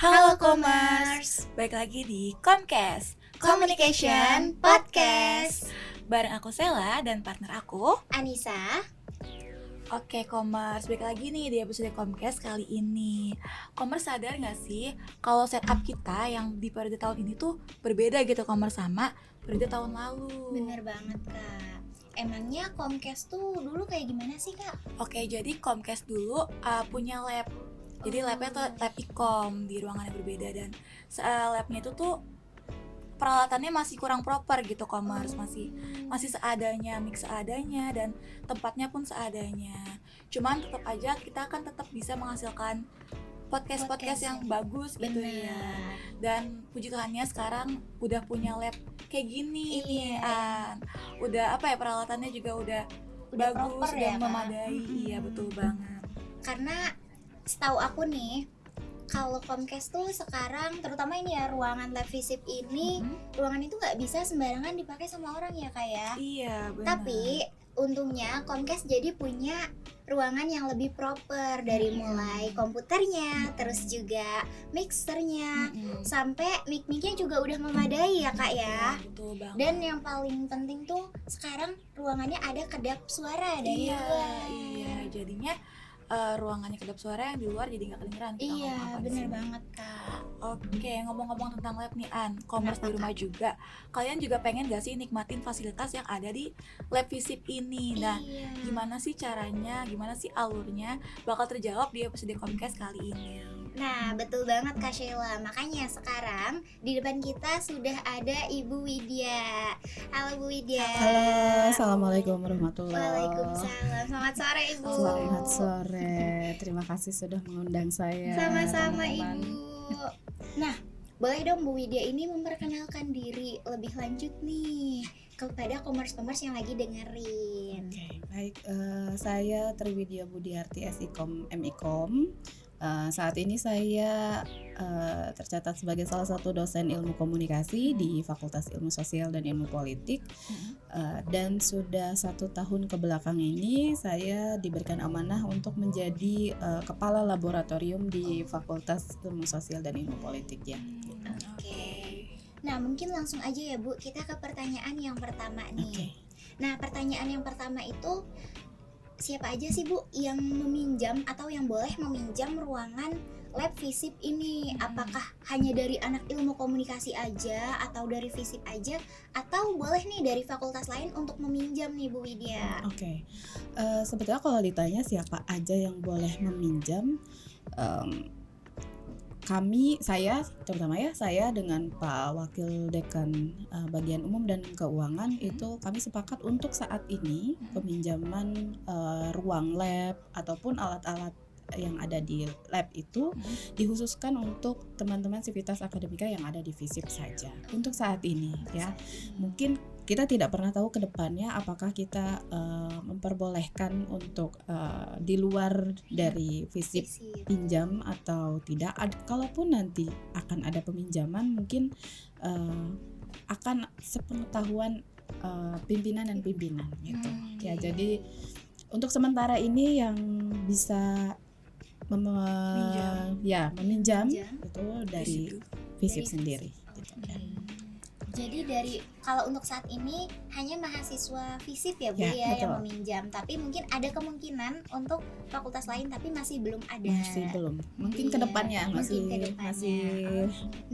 Halo Komers, balik lagi di Comcast Communication Podcast. Bareng aku Sela dan partner aku Anissa. Oke Comers, balik lagi nih di episode Comcast kali ini. Comers sadar gak sih kalau setup kita yang di periode tahun ini tuh berbeda gitu Comers sama periode tahun lalu. Bener banget Kak. Emangnya Comcast tuh dulu kayak gimana sih Kak? Oke, jadi Comcast dulu punya lab. Jadi labnya tuh lab Ikom di ruangan yang berbeda dan labnya itu tuh peralatannya masih kurang proper gitu Comers, masih seadanya, mix seadanya dan tempatnya pun seadanya. Cuman tetap aja kita akan tetap bisa menghasilkan podcast yang bagus gitu ya. Dan puji Tuhannya sekarang udah punya lab kayak gini nih. Udah peralatannya juga udah bagus, proper udah ya, memadai. Iya, betul banget. Karena setahu aku nih, kalau Comcast tuh sekarang terutama ini ya ruangan lab visip ini, ruangan itu nggak bisa sembarangan dipakai sama orang ya Kak ya. Iya, benar. Tapi untungnya Comcast jadi punya ruangan yang lebih proper dari mulai komputernya, terus juga mixernya, sampai mic-micnya juga udah memadai ya Kak ya. Betul banget. Dan yang paling penting tuh sekarang ruangannya ada kedap suara dari luar. Iya, jadinya ruangannya kedap suara yang di luar jadi nggak kedengeran. Iya, bener banget Kak. Oke, ngomong-ngomong tentang lab nih An, Comers di rumah juga. Kalian juga pengen gak sih nikmatin fasilitas yang ada di lab visip ini? Nah, gimana sih caranya, gimana sih alurnya? Bakal terjawab di episode Comcast kali ini. Nah, betul banget Kak Sheila. Makanya sekarang di depan kita sudah ada Ibu Widya. Halo Bu Widya. Halo, assalamualaikum warahmatullahi wabarakatuh. Waalaikumsalam. Selamat sore Ibu. Selamat sore. Terima kasih sudah mengundang saya. Sama-sama teman-teman. Ibu. Nah, boleh dong Bu Widya ini memperkenalkan diri lebih lanjut nih kepada komers-komers yang lagi dengerin. Oke, baik. Saya Triwidya Budiarti SIKOM MIKOM. Saat ini saya tercatat sebagai salah satu dosen ilmu komunikasi di Fakultas Ilmu Sosial dan Ilmu Politik. Dan sudah 1 tahun kebelakang ini saya diberikan amanah untuk menjadi kepala laboratorium di Fakultas Ilmu Sosial dan Ilmu Politik ya. Oke. Nah, mungkin langsung aja ya Bu, kita ke pertanyaan yang pertama nih. Oke. Nah, pertanyaan yang pertama itu siapa aja sih Bu yang meminjam atau yang boleh meminjam ruangan lab visip ini? Apakah hanya dari anak ilmu komunikasi aja atau dari visip aja, atau boleh nih dari fakultas lain untuk meminjam nih Bu Widya? Oke. Sebetulnya kalau ditanya siapa aja yang boleh meminjam, saya dengan Pak Wakil Dekan Bagian Umum dan Keuangan itu kami sepakat untuk saat ini peminjaman ruang lab ataupun alat-alat yang ada di lab itu dikhususkan untuk teman-teman sivitas akademika yang ada di visip saja untuk saat ini ya. Mungkin kita tidak pernah tahu ke depannya apakah kita memperbolehkan untuk di luar dari visip pinjam atau tidak. Kalaupun nanti akan ada peminjaman, mungkin akan sepengetahuan pimpinan dan pimpinan gitu. Ya, jadi untuk sementara ini yang bisa meminjam itu dari visip sendiri gitu kan. Jadi dari kalau untuk saat ini hanya mahasiswa visip ya Bu ya yang meminjam, tapi mungkin ada kemungkinan untuk fakultas lain tapi masih belum ada. Masih belum. Mungkin kedepannya masih.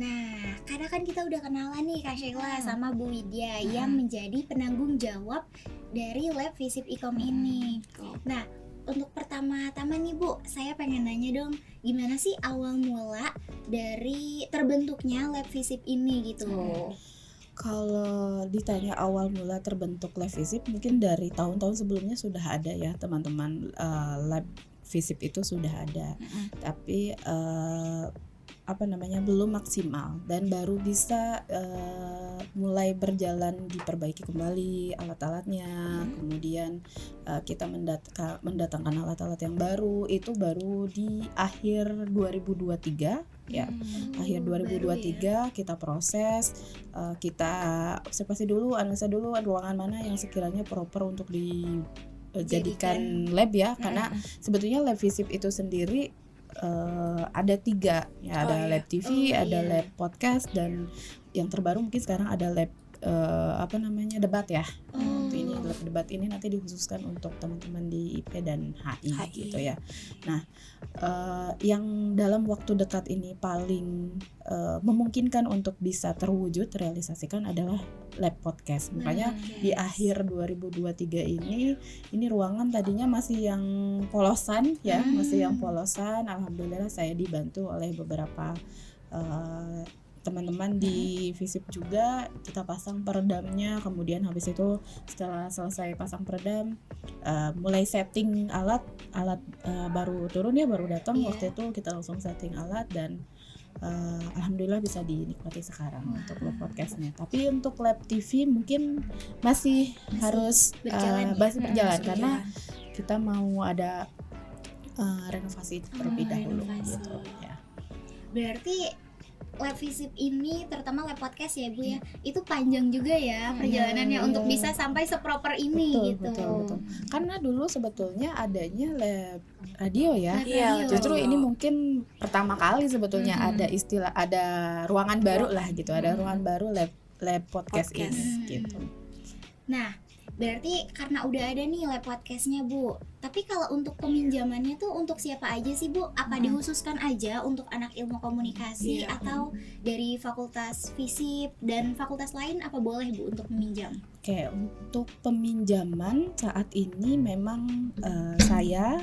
Nah, karena kan kita udah kenalan nih Kak Sheila sama Bu Widya yang menjadi penanggung jawab dari lab visip Ikom ini. Nah, untuk pertama-tama nih Bu, saya pengen nanya dong, gimana sih awal mula dari terbentuknya lab visip ini gitu? Kalau ditanya awal mula terbentuk lab visip, mungkin dari tahun-tahun sebelumnya sudah ada ya teman-teman, lab visip itu sudah ada, tapi belum maksimal dan baru bisa mulai berjalan diperbaiki kembali alat-alatnya. Kemudian kita mendatangkan alat-alat yang baru itu baru di akhir 2023 ya. Akhir 2023 kita proses, kita observasi dulu, analisa dulu ruangan mana yang sekiranya proper untuk dijadikan lab ya, karena sebetulnya lab visip itu sendiri ada 3 ya, ada Oh, iya. lab TV, Oh, ada iya. lab podcast, dan yang terbaru mungkin sekarang ada lab debat ya. Oh. Itu ini lab debat ini nanti dikhususkan untuk teman-teman di IP dan HI gitu ya. Nah, yang dalam waktu dekat ini paling memungkinkan untuk bisa terrealisasikan adalah lab podcast. Makanya di akhir 2023 ini ruangan tadinya masih yang polosan ya, masih yang polosan. Alhamdulillah saya dibantu oleh beberapa teman-teman di FISIP juga, kita pasang peredamnya. Kemudian habis itu setelah selesai pasang peredam, mulai setting alat baru turun ya, baru datang. Waktu itu kita langsung setting alat dan alhamdulillah bisa dinikmati sekarang untuk lab podcastnya. Tapi untuk lab TV mungkin masih harus berjalan karena kita mau ada renovasi terlebih dahulu renovasi. gitu ya. Berarti lab FISIP ini, terutama lab podcast ya Bu ya, itu panjang juga ya perjalanannya untuk bisa sampai seproper ini gitu. Betul. Karena dulu sebetulnya adanya lab radio ya. Lab Iya, radio. Justru ini mungkin pertama kali sebetulnya ada ruangan baru lah gitu, ada ruangan baru lab podcast Podcast. ini gitu. Nah, berarti karena udah ada nih lab podcastnya Bu, tapi kalau untuk peminjamannya tuh untuk siapa aja sih Bu? Apa dikhususkan aja untuk anak ilmu komunikasi Iya. atau dari fakultas FISIP dan fakultas lain apa boleh Bu untuk meminjam? Oke, untuk peminjaman saat ini memang saya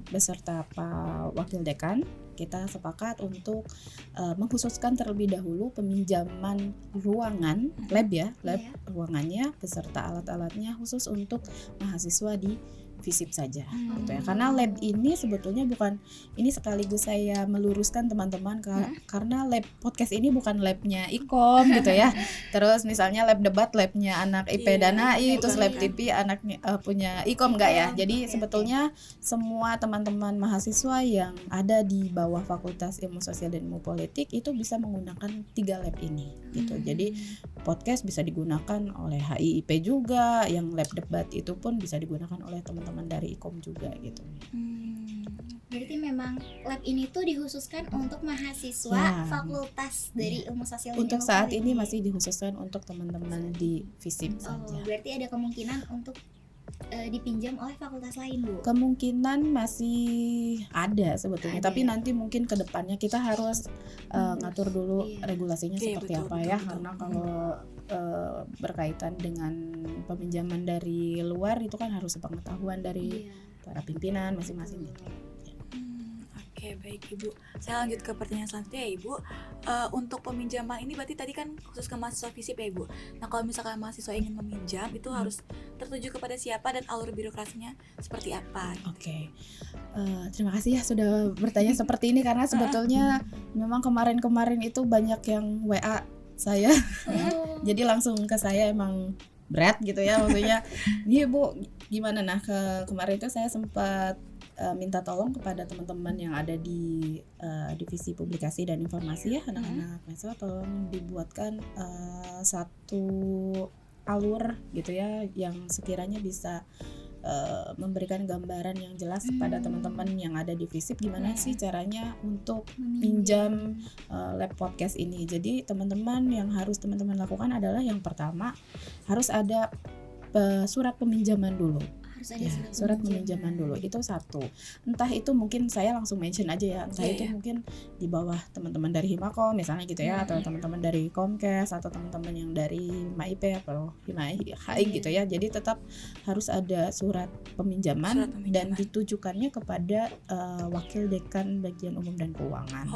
beserta Pak Wakil Dekan kita sepakat untuk mengkhususkan terlebih dahulu peminjaman ruangan lab ya, lab Iya. ruangannya beserta alat-alatnya khusus untuk mahasiswa di FISIP saja gitu ya. Karena lab ini sebetulnya bukan, ini sekaligus saya meluruskan teman-teman karena lab podcast ini bukan labnya Ikom gitu ya. Terus misalnya lab debat labnya anak IP dan HI, terus lab TV anaknya punya Ikom enggak ya. Jadi sebetulnya semua teman-teman mahasiswa yang ada di bawah Fakultas Ilmu Sosial dan Ilmu Politik itu bisa menggunakan 3 lab ini gitu. Jadi podcast bisa digunakan oleh HI IP juga, yang lab debat itu pun bisa digunakan oleh teman-teman dari Ikom juga gitu. Berarti memang lab ini tuh dikhususkan untuk mahasiswa Ya. fakultas dari ilmu sosial dan Untuk ilmu saat ini politik. masih dikhususkan untuk teman-teman di FISIP Oh, saja. berarti ada kemungkinan untuk dipinjam oleh fakultas lain Bu. Kemungkinan masih ada sebetulnya, Ada. tapi nanti mungkin ke depannya kita harus ngatur dulu Iya. regulasinya Iya, seperti betul, apa betul, ya, betul. karena kalau berkaitan dengan peminjaman dari luar itu kan harus sepengetahuan dari Iya. para pimpinan masing-masing gitu. Oke, baik Ibu. Saya lanjut ke pertanyaan selanjutnya ya Ibu. Untuk peminjaman ini berarti tadi kan khusus ke mahasiswa FISIP ya Ibu. Nah, kalau misalkan mahasiswa ingin meminjam itu harus tertuju kepada siapa dan alur birokrasinya seperti apa? Oke, terima kasih ya sudah bertanya seperti ini, karena sebetulnya memang kemarin-kemarin itu banyak yang WA saya, jadi langsung ke saya, emang berat gitu ya, maksudnya nih Bu gimana. Nah kemarin itu saya sempat minta tolong kepada teman-teman yang ada di divisi publikasi dan informasi ya, anak-anak mahasiswa, tolong dibuatkan satu alur gitu ya yang sekiranya bisa memberikan gambaran yang jelas pada teman-teman yang ada di FISIP gimana sih caranya untuk pinjam lab podcast ini. Jadi teman-teman yang harus teman-teman lakukan adalah yang pertama harus ada surat peminjaman dulu. Harus ada Ya, surat peminjaman dulu itu satu. Entah itu mungkin saya langsung mention aja ya, entah itu mungkin di bawah teman-teman dari Himakom misalnya gitu ya, atau teman-teman dari Komkes, atau teman-teman yang dari MAIP atau HI gitu ya. Jadi tetap harus ada surat peminjaman, dan ditujukannya kepada wakil dekan bagian umum dan keuangan.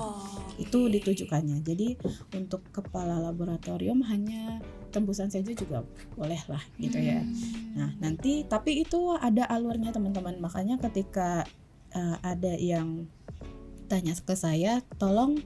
Itu ditujukannya. Jadi untuk kepala laboratorium hanya tembusan saja juga boleh lah gitu ya. Nah nanti tapi itu ada alurnya teman-teman, makanya ketika ada yang tanya ke saya, tolong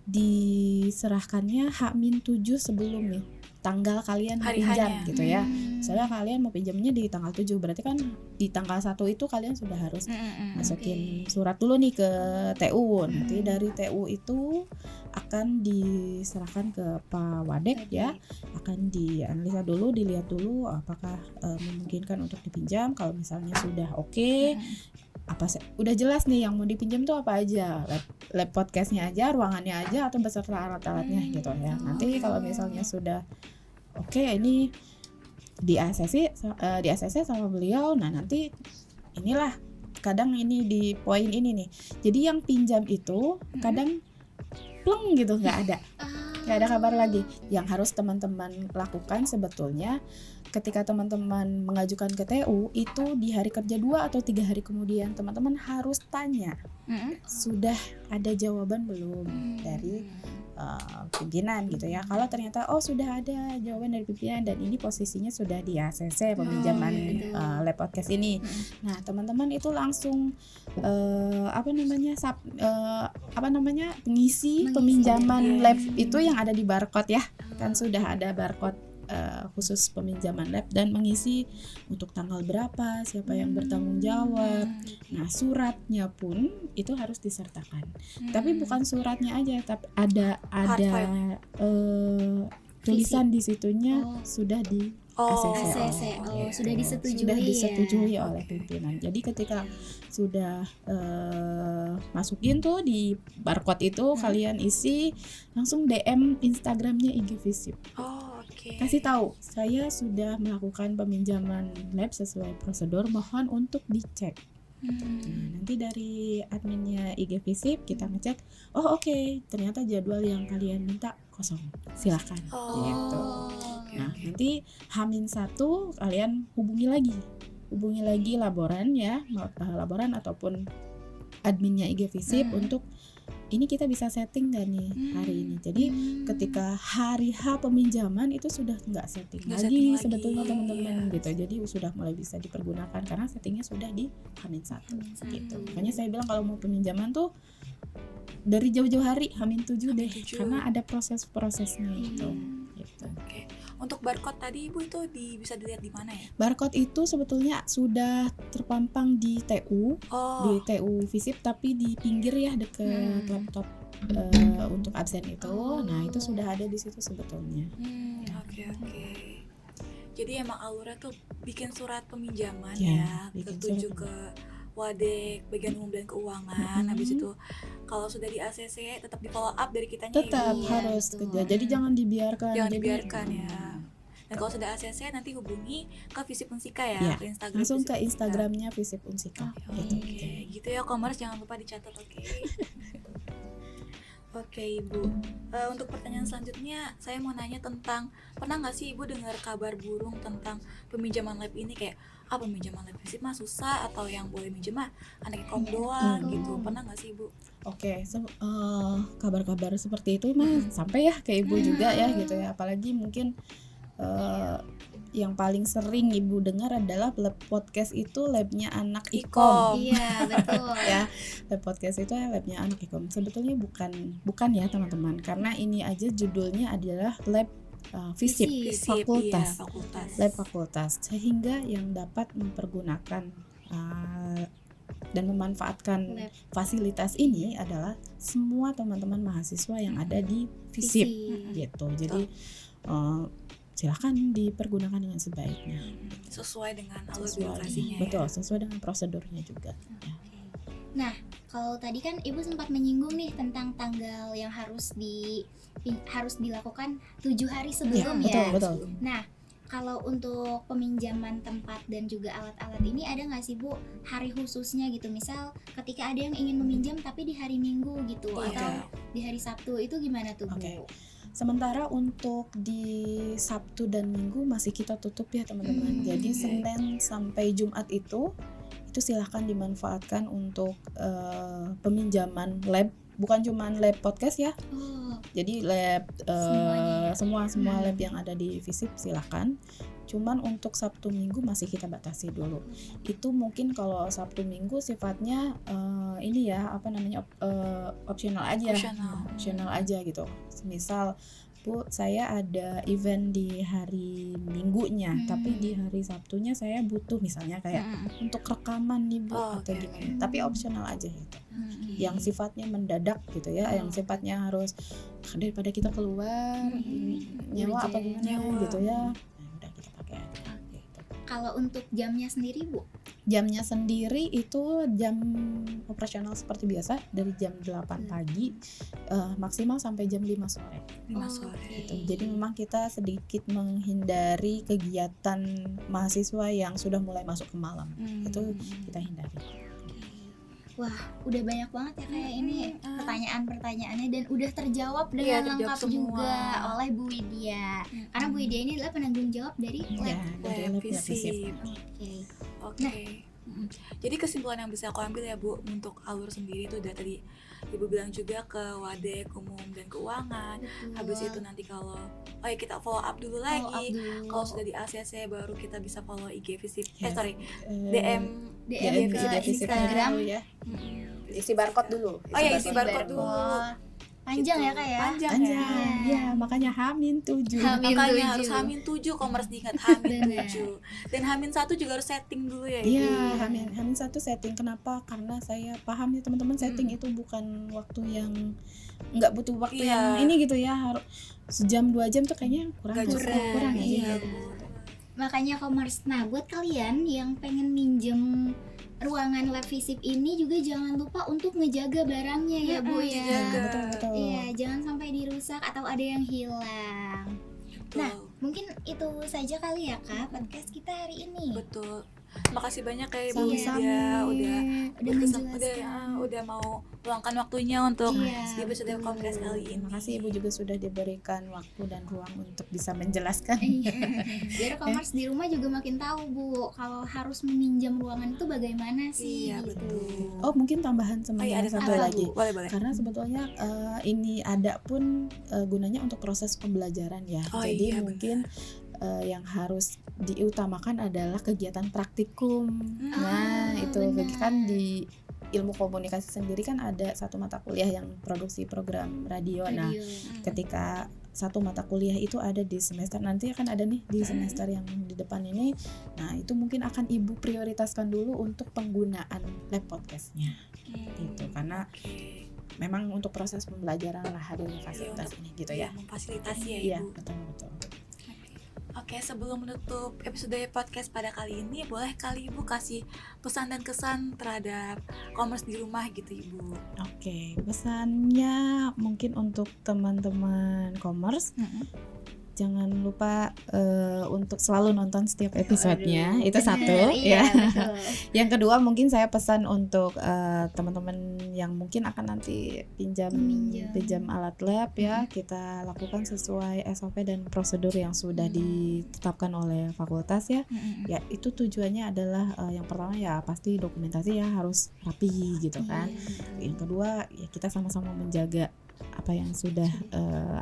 diserahkannya H-7 sebelum nih tanggal kalian mau pinjam gitu ya. Soalnya kalian mau pinjamnya di tanggal 7, berarti kan di tanggal 1 itu kalian sudah harus masukin surat dulu nih ke TU. Nanti dari TU itu akan diserahkan ke Pak Wadek ya, akan dianalisa dulu, dilihat dulu apakah memungkinkan untuk dipinjam. Kalau misalnya sudah oke, udah jelas nih yang mau dipinjam tuh apa aja, lab podcastnya aja, ruangannya aja, atau beserta alat-alatnya gitu ya. Nanti kalau misalnya sudah oke, ini di ACC sama beliau, nah nanti inilah kadang ini di poin ini nih, jadi yang pinjam itu kadang pleng gitu, nggak ada kabar lagi. Yang harus teman-teman lakukan sebetulnya ketika teman-teman mengajukan ke TU itu di hari kerja 2 atau 3 hari kemudian teman-teman harus tanya sudah ada jawaban belum dari pimpinan gitu ya. Kalau ternyata sudah ada jawaban dari pimpinan dan ini posisinya sudah di ACC peminjaman lab podcast ini. Nah, teman-teman itu langsung pengisi peminjaman lab itu yang ada di barcode ya. Kan sudah ada barcode khusus peminjaman lab dan mengisi untuk tanggal berapa, siapa yang bertanggung jawab. Nah, suratnya pun itu harus disertakan. Tapi bukan suratnya aja, tapi ada tulisan di situnya sudah di ACC. Sudah disetujui. Sudah disetujui oleh pimpinan. Jadi ketika sudah masukin tuh di barcode itu kalian isi, langsung DM Instagramnya IG Visip. Kasih tahu saya sudah melakukan peminjaman lab sesuai prosedur, mohon untuk dicek. Nah, nanti dari adminnya IG Visip kita ngecek, oke, ternyata jadwal yang kalian minta kosong, silakan gitu. Nah, nanti H-1 kalian hubungi lagi laboran ya, laboran ataupun adminnya IG Visip untuk ini kita bisa setting gak nih hari ini. Jadi ketika hari H peminjaman itu sudah nggak setting lagi sebetulnya teman-teman gitu. Jadi sudah mulai bisa dipergunakan karena settingnya sudah di H-1 gitu. Makanya saya bilang kalau mau peminjaman tuh dari jauh-jauh hari H-7 deh, karena ada proses-prosesnya itu. Gitu. Untuk barcode tadi Ibu itu bisa dilihat di mana ya? Barcode itu sebetulnya sudah terpampang di TU, di TU Visip, tapi di pinggir ya dekat laptop untuk absen itu. Nah, itu sudah ada di situ sebetulnya. Oke. Jadi emang Alura tuh bikin surat peminjaman tertuju ke Wadek, bagian umum dan keuangan. Habis itu kalau sudah di ACC tetap di follow up dari kitanya. Tetap harus kerja. Jadi jangan dibiarkan. Ya. Dan kalau sudah ACC nanti hubungi ke Visip Unsika ya, ke Instagram. Langsung ke Instagramnya Visip Unsika. Gitu ya, Commerce, jangan lupa dicatat, oke. Oke Ibu, untuk pertanyaan selanjutnya saya mau nanya tentang, pernah nggak sih Ibu dengar kabar burung tentang peminjaman lab ini, kayak peminjaman lab Visip mah susah, atau yang boleh minjem mah anak ikom doang gitu, pernah nggak sih Ibu? Oke, kabar-kabar seperti itu mah sampai ya ke Ibu juga ya gitu ya, apalagi mungkin yang paling sering Ibu dengar adalah lab podcast itu labnya anak ikom. Iya, betul. Ya, lab podcast itu labnya anak ikom. Sebetulnya bukan ya teman-teman, karena ini aja judulnya adalah lab Visip, fakultas. Lab fakultas, sehingga yang dapat mempergunakan dan memanfaatkan fasilitas ini adalah semua teman-teman mahasiswa yang ada di Visip gitu. Jadi silakan dipergunakan dengan sebaiknya, sesuai dengan alur birokrasinya. Betul, sesuai dengan prosedurnya juga. Nah, kalau tadi kan Ibu sempat menyinggung nih tentang tanggal yang harus dilakukan 7 hari sebelum ya. Betul. Nah, kalau untuk peminjaman tempat dan juga alat-alat ini ada nggak sih Bu hari khususnya gitu? Misal ketika ada yang ingin meminjam tapi di hari Minggu gitu atau di hari Sabtu, itu gimana tuh Bu? Sementara untuk di Sabtu dan Minggu masih kita tutup ya teman-teman. Jadi Senin sampai Jumat itu silahkan dimanfaatkan untuk peminjaman lab, bukan cuma lab podcast ya. Jadi lab semua lab yang ada di Visip silahkan. Cuman untuk Sabtu Minggu masih kita batasi dulu. Itu mungkin kalau Sabtu Minggu sifatnya opsional aja gitu. Misal Bu, saya ada event di hari Minggunya, tapi di hari Sabtunya saya butuh misalnya kayak untuk rekaman nih Bu atau gimana. Tapi opsional aja gitu. Yang sifatnya mendadak gitu ya, yang sifatnya harus daripada kita keluar nyewa apa gimana gitu ya. Nah, udah kita pakai aja gitu. Kalau untuk jamnya sendiri Bu? Jamnya sendiri itu jam operasional seperti biasa dari jam 8 pagi maksimal sampai jam 5 sore. 5 sore. Gitu. Jadi memang kita sedikit menghindari kegiatan mahasiswa yang sudah mulai masuk ke malam. Itu kita hindari. Wah, udah banyak banget ya kayak ini pertanyaan-pertanyaannya dan udah terjawab Iya, dengan terjawab lengkap semua. juga oleh Bu Widya. Karena Bu Widya ini adalah penanggung jawab dari Ya, lab. dari Lab lab ya, visip. Oke. Oke. Jadi kesimpulan yang bisa aku ambil ya Bu, untuk alur sendiri itu udah tadi Ibu bilang juga ke Wadek, umum dan keuangan. Habis itu nanti kalau kita follow up dulu lagi. Kalau sudah di ACC baru kita bisa follow IG visip. Yes. DM DM ke ke Instagram. ya. Isi barcode dulu. Isi barcode dulu. Panjang Gitu. ya Kak ya? Panjang ya. Ya, makanya H-7. Makanya harus H-7, commerce diingat H-7. Benar. Dan H-1 juga harus setting dulu ya. Iya, Ibu. Hamin satu setting. Kenapa? Karena saya paham ya teman-teman, setting itu bukan waktu yang nggak butuh waktu Iya. yang ini gitu ya. Harus sejam 2 jam tuh kayaknya kurang. Gak Kurang, cukup. kurang Iya, aja. Bu. Makanya commerce. Nah, buat kalian yang pengen minjem ruangan lab visip ini juga jangan lupa untuk ngejaga barangnya ya Bu ya. dijaga. Betul. Iya, jangan sampai dirusak atau ada yang hilang. Nah, Betul. mungkin itu saja kali ya Kak podcast kita hari ini. Betul. Makasih banyak ya Ibu Sama-sama. Widya udah Udah menjelaskan. udah mau luangkan waktunya untuk Iya, di episode betul. podcast kali ini. Terima kasih Ibu juga sudah diberikan waktu dan ruang untuk bisa menjelaskan. Iya. Biar commerce di rumah juga makin tahu Bu kalau harus meminjam ruangan itu bagaimana sih. Iya, gitu. betul. Oh, mungkin tambahan sebenarnya Ada satu apa, lagi. Bu? Boleh. Karena sebetulnya ini ada pun gunanya untuk proses pembelajaran ya. Oh, Jadi iya, mungkin yang harus diutamakan adalah kegiatan praktikum. Nah, itu benar. kan di ilmu komunikasi sendiri kan ada satu mata kuliah yang produksi program radio. Nah, Radio. ketika satu mata kuliah itu ada di semester nanti akan ada nih di semester yang di depan ini. Nah, itu mungkin akan Ibu prioritaskan dulu untuk penggunaan lab podcastnya gitu, karena Oke. memang untuk proses pembelajaran lah hadirnya fasilitas ini gitu ya. Memfasilitasi ya Iya, Ibu. betul. Oke, sebelum menutup episode podcast pada kali ini, boleh kali Ibu kasih pesan dan kesan terhadap commerce di rumah gitu Ibu. Oke, pesannya mungkin untuk teman-teman commerce, jangan lupa untuk selalu nonton setiap episodenya. Itu satu Iya, ya. betul. Yang kedua mungkin saya pesan untuk teman-teman yang mungkin akan nanti pinjam alat lab ya, kita lakukan sesuai SOP dan prosedur yang sudah ditetapkan oleh fakultas ya. Ya, itu tujuannya adalah yang pertama ya pasti dokumentasi ya harus rapi gitu kan. Yang kedua ya kita sama-sama menjaga apa yang sudah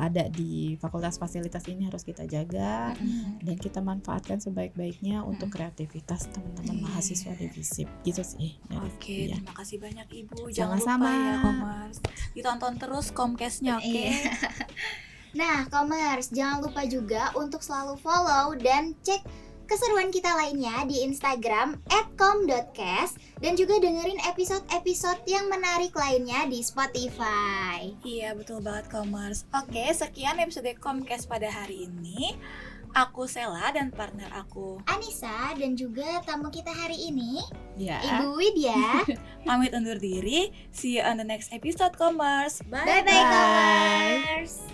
ada di fakultas fasilitas ini harus kita jaga dan kita manfaatkan sebaik-baiknya untuk kreativitas teman-teman mahasiswa di visip gitu sih. Oke, Ya. terima kasih banyak Ibu. Jangan Sama-sama. lupa ya commerce. Ditonton terus Comcast-nya, oke? Iya. Nah, commerce jangan lupa juga untuk selalu follow dan cek keseruan kita lainnya di Instagram @com.cast dan juga dengerin episode-episode yang menarik lainnya di Spotify. Iya, betul banget commerce. Oke, sekian episode Comcast pada hari ini. Aku Sela dan partner aku Anissa dan juga tamu kita hari ini Ya. Ibu Widya. pamit undur diri. See you on the next episode commerce. Bye bye commerce.